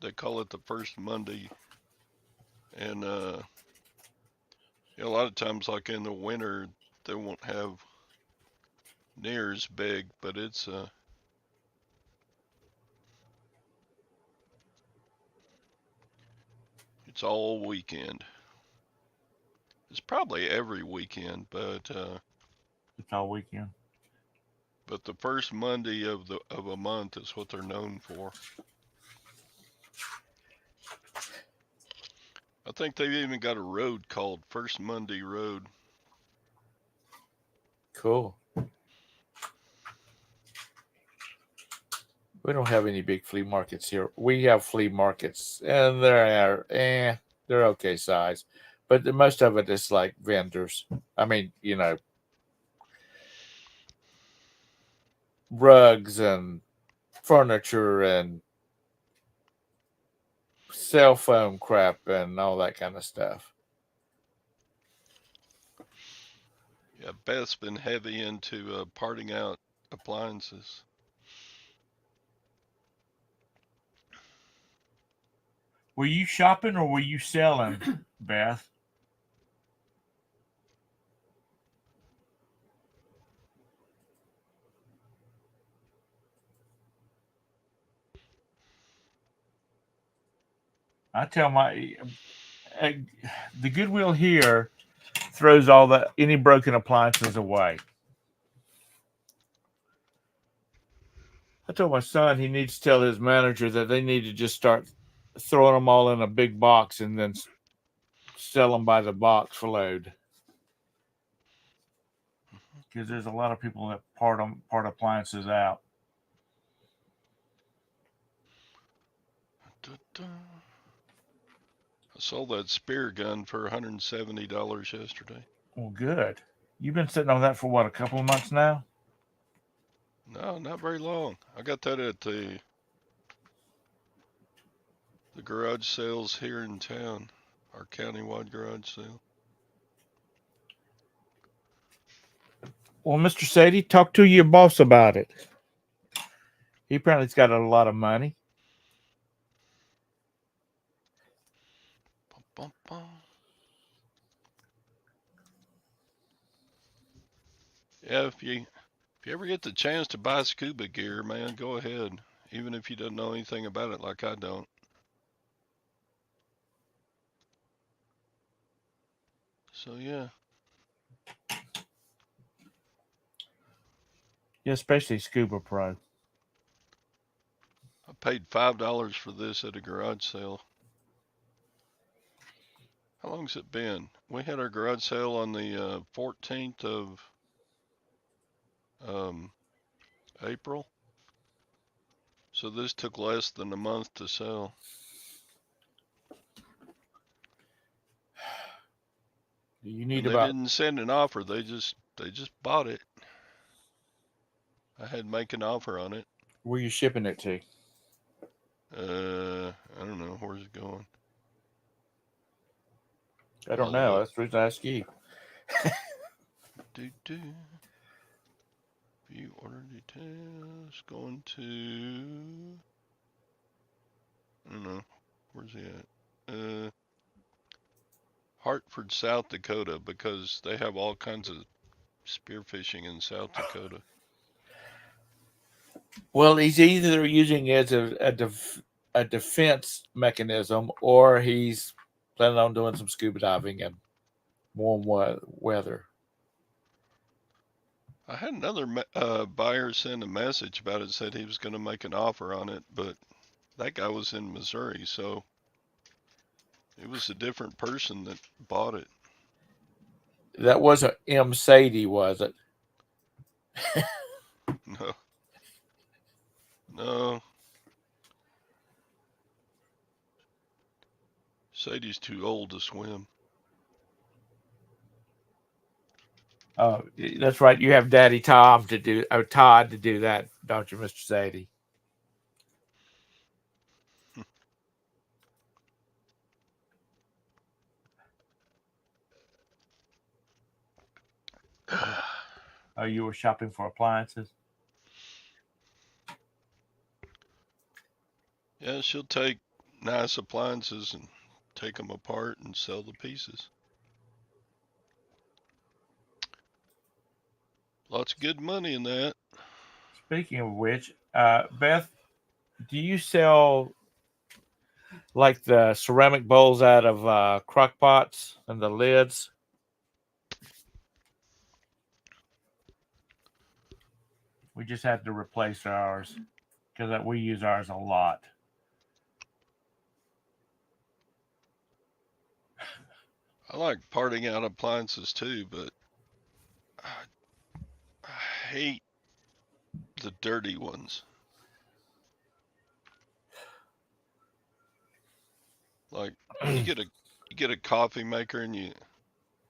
they call it the first Monday. And a lot of times, like in the winter, they won't have near as big, but it's all weekend. It's probably every weekend, but It's all weekend. but the first Monday of a month is what they're known for. I think they've even got a road called First Monday Road. Cool. We don't have any big flea markets here. We have flea markets, and they're okay size, but most of it is like vendors. I mean, rugs and furniture and cell phone crap and all that kind of stuff. Yeah, Beth's been heavy into parting out appliances. Were you shopping or were you selling, Beth? I tell the Goodwill here throws any broken appliances away. I told my son he needs to tell his manager that they need to just start throwing them all in a big box and then sell them by the box load. Because there's a lot of people that part appliances out. I sold that spear gun for $170 yesterday. Well, good. You've been sitting on that for what, a couple of months now? No, not very long. I got that at the garage sales here in town, our countywide garage sale. Well, Mr. Sadie, talk to your boss about it. He apparently's got a lot of money. Bum, bum, bum. Yeah, if you ever get the chance to buy scuba gear, man, go ahead. Even if you don't know anything about it like I don't. So yeah. Yeah, especially Scuba Pro. I paid $5 for this at a garage sale. How long's it been? We had our garage sale on the 14th of April. So this took less than a month to sell. You need and they didn't send an offer. They just bought it. I had to make an offer on it. Where you shipping it to? I don't know. Where's it going? I don't know. That's the reason I asked you. View order details. Going to. I don't know. Where's he at? Hartford, South Dakota, because they have all kinds of spearfishing in South Dakota. Well, he's either using it as a defense mechanism, or he's planning on doing some scuba diving in warm weather. I had another buyer send a message about it, said he was going to make an offer on it, but that guy was in Missouri, so it was a different person that bought it. That wasn't M. Sadie, was it? No. Sadie's too old to swim. Oh, that's right. You have Daddy Tom to do, or Todd to do that, don't you, Mr. Sadie? Oh, you were shopping for appliances? Yeah, she'll take nice appliances and take them apart and sell the pieces. Lots of good money in that. Speaking of which, Beth, do you sell like the ceramic bowls out of crock pots and the lids? We just had to replace ours because we use ours a lot. I like parting out appliances too, but I hate the dirty ones. Like you get a coffee maker and you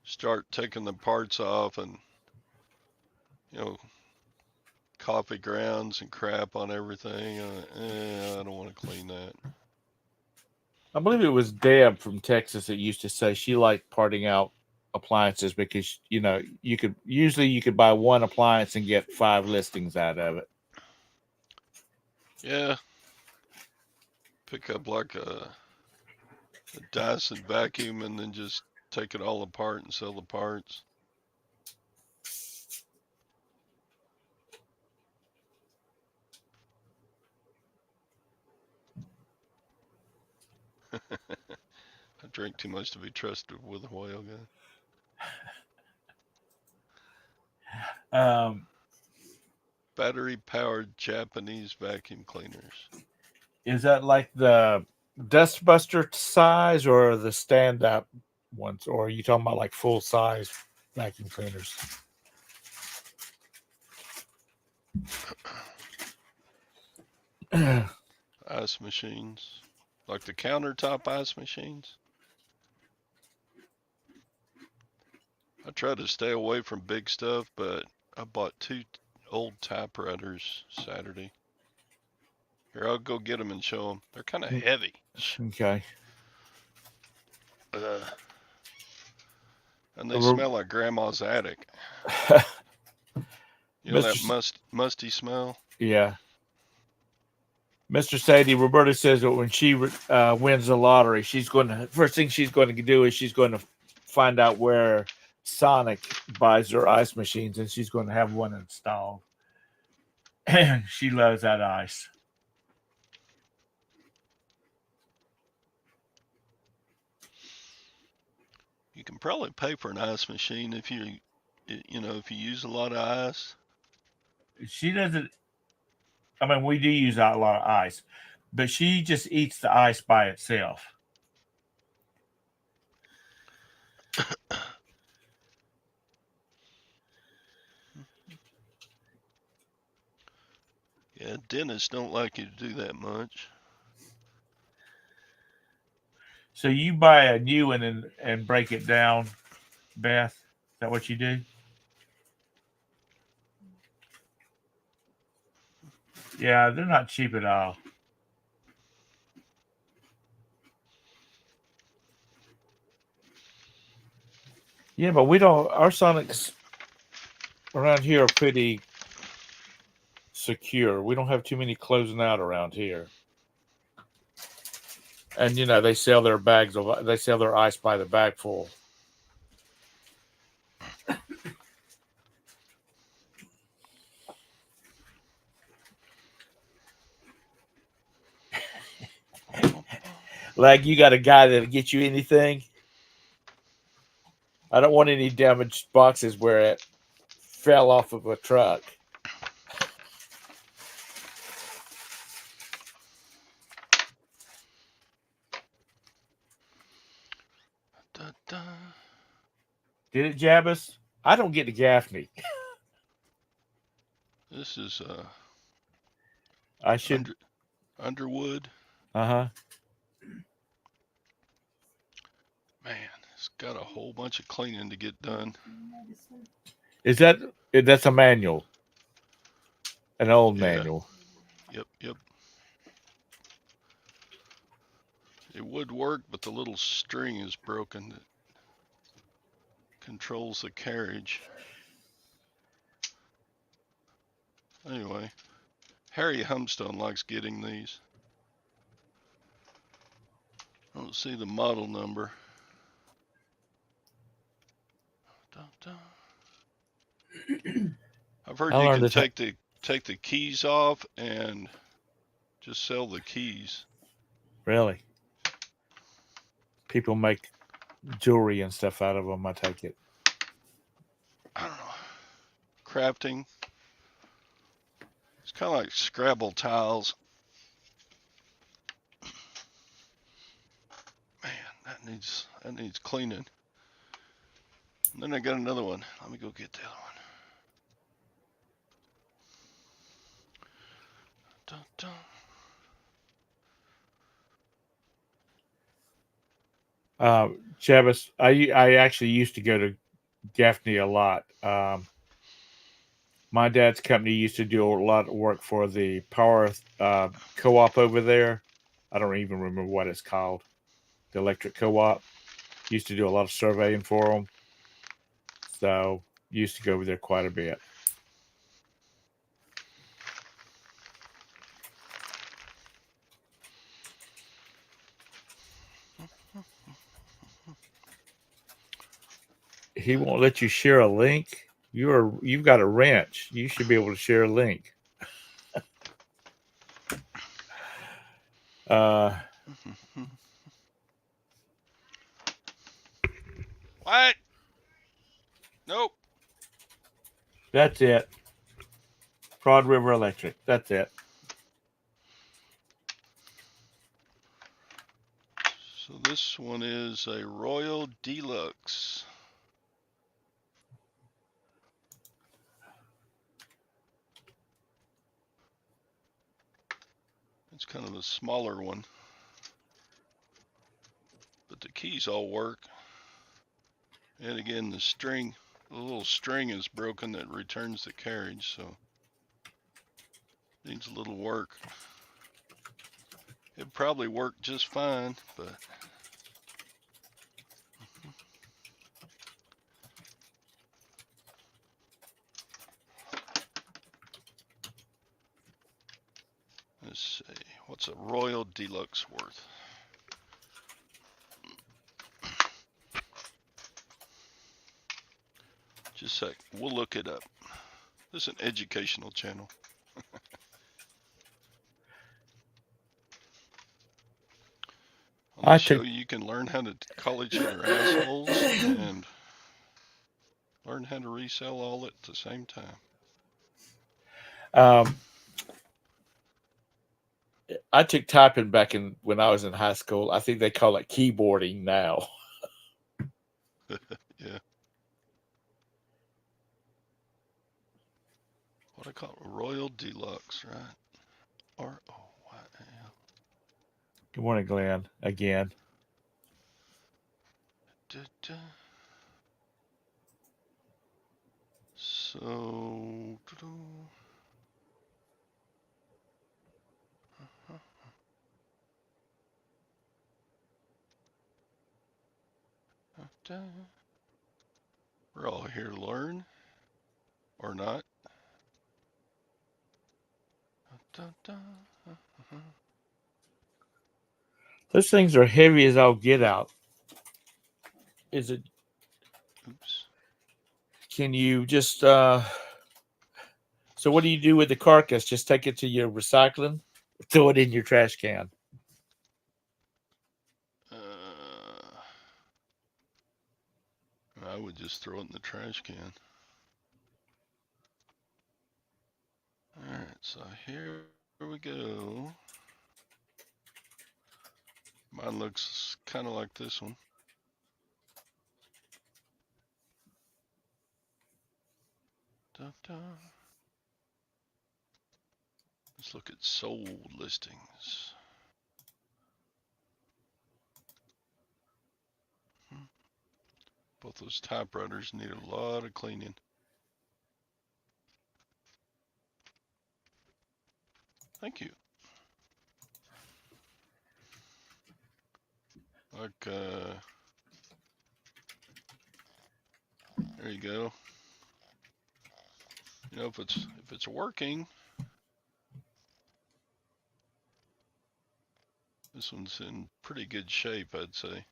start taking the parts off and you know coffee grounds and crap on everything. I don't want to clean that. I believe it was Deb from Texas that used to say she liked parting out appliances because you could buy one appliance and get 5 listings out of it. Yeah, pick up like a Dyson vacuum and then just take it all apart and sell the parts. I drink too much to be trusted with a whale gun. Um, Battery powered Japanese vacuum cleaners. is that like the Dustbuster size or the stand up ones, or are you talking about like full size vacuum cleaners? Ice machines. Like the countertop ice machines. I try to stay away from big stuff, but I bought 2 old typewriters Saturday. Here, I'll go get them and show them. They're kind of heavy. Okay. And they smell like grandma's attic. You know that musty smell? Yeah. Mr. Sadie, Roberta says that when she wins the lottery, first thing she's going to do is she's going to find out where Sonic buys her ice machines, and she's going to have one installed. She loves that ice. You can probably pay for an ice machine if you use a lot of ice. She doesn't. I mean, we do use a lot of ice, but she just eats the ice by itself. Yeah, dentists don't like you to do that much. So you buy a new one and break it down, Beth? Is that what you do? Yeah, they're not cheap at all. Yeah, but our Sonics around here are pretty secure. We don't have too many closing out around here. And they sell their ice by the bag full. Like, you got a guy that'll get you anything? I don't want any damaged boxes where it fell off of a truck. Da, da. Did it jab us? I don't get to Gaffney. This is I should. Underwood. Uh-huh. Man, it's got a whole bunch of cleaning to get done. That's a manual, an old Yeah. manual. Yep. It would work, but the little string is broken that controls the carriage. Anyway, Harry Humstone likes getting these. I don't see the model number. I've heard I you learned can this. take the keys off and just sell the keys. Really, people make jewelry and stuff out of them. I take it. I don't know. Crafting. It's kind of like Scrabble tiles. Man, that needs cleaning. And then I got another one. Let me go get the other one. Dun, dun. Chavis, I actually used to go to Gaffney a lot. My dad's company used to do a lot of work for the power co-op over there. I don't even remember what it's called. The electric co-op used to do a lot of surveying for them. So used to go over there quite a bit. He won't let you share a link. You've got a wrench. You should be able to share a link. What? Nope. That's it. Broad River Electric. That's it. So this one is a Royal Deluxe. It's kind of a smaller one. But the keys all work. And again, the little string is broken that returns the carriage, so needs a little work. It'd probably work just fine, but let's see, what's a Royal Deluxe worth? Just a sec, we'll look it up. This is an educational channel. On this show, you can learn how to call each other assholes and learn how to resell all at the same time. I took typing back when I was in high school. I think they call it keyboarding now. Yeah. What I call it, Royal Deluxe, right? R-O-Y-L. Good morning, Glenn. Again. So, we're all here to learn, or not. Those things are heavy as all get out. Is it? Oops. Can you just? So what do you do with the carcass? Just take it to your recycling, throw it in your trash can. I would just throw it in the trash can. Alright, so here we go. Mine looks kind of like this one. Let's look at sold listings. Both those typewriters need a lot of cleaning. Thank you. Like, there you go. You know, if it's working, this one's in pretty good shape, I'd say.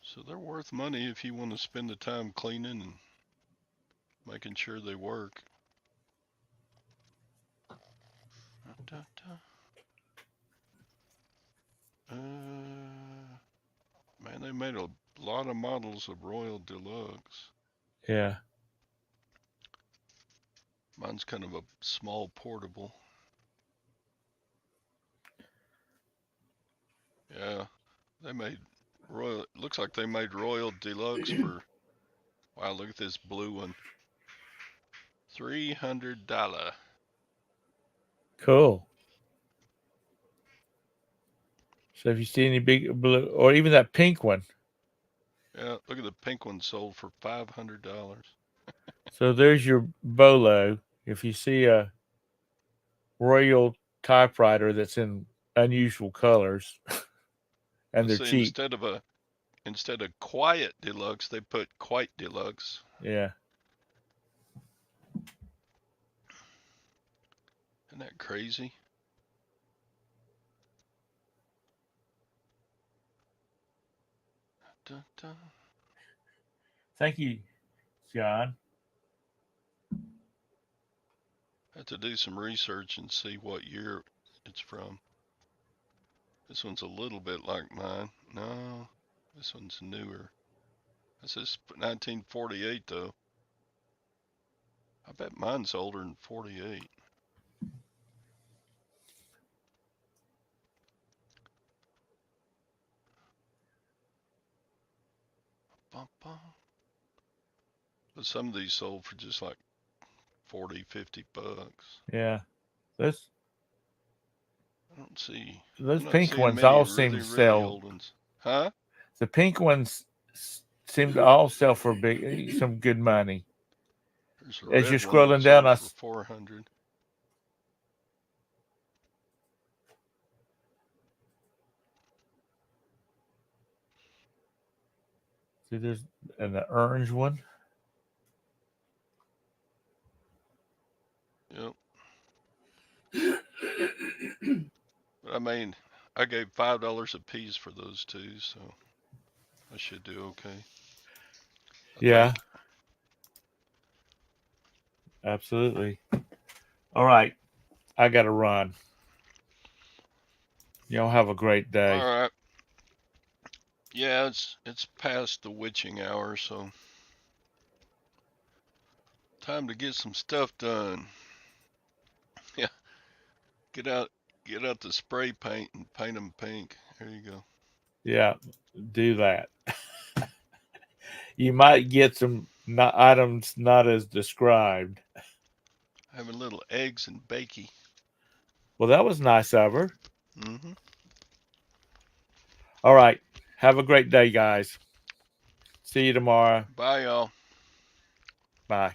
So they're worth money if you want to spend the time cleaning and making sure they work. Man, they made a lot of models of Royal Deluxe. Yeah. Mine's kind of a small portable. Yeah, they made Royal. Looks like they made Royal Deluxe for. Wow, look at this blue one. $300. Cool. So if you see any big blue, or even that pink one. Yeah, look at the pink one sold for $500. So there's your bolo. If you see a Royal typewriter that's in unusual colors, and they're Let's see, cheap. instead of Quiet Deluxe, they put Quite Deluxe. Yeah. Isn't that crazy? Dun, dun. Thank you, John. I have to do some research and see what year it's from. This one's a little bit like mine. No, this one's newer. This is 1948 though. I bet mine's older than 48. Bum, bum. But some of these sold for just like 40, 50 bucks. Yeah. Those I don't see. those I'm not pink seeing ones many all seem really, to really sell. old ones. Huh? The pink ones seem to all sell for some good money. There's a As red you're one that scrolling down, sold I for 400. see there's an orange one. Yep. But I mean, I gave $5 a piece for those two, so I should do okay. Yeah. Think. Absolutely. All right. I got to run. Y'all have a great day. All right. Yeah, it's past the witching hour, so time to get some stuff done. Yeah. Get out the spray paint and paint them pink. There you go. Yeah, do that. You might get some items not as described. Having little eggs and bakey. Well, that was nice of her. Mm-hmm. All right. Have a great day, guys. See you tomorrow. Bye, y'all. Bye.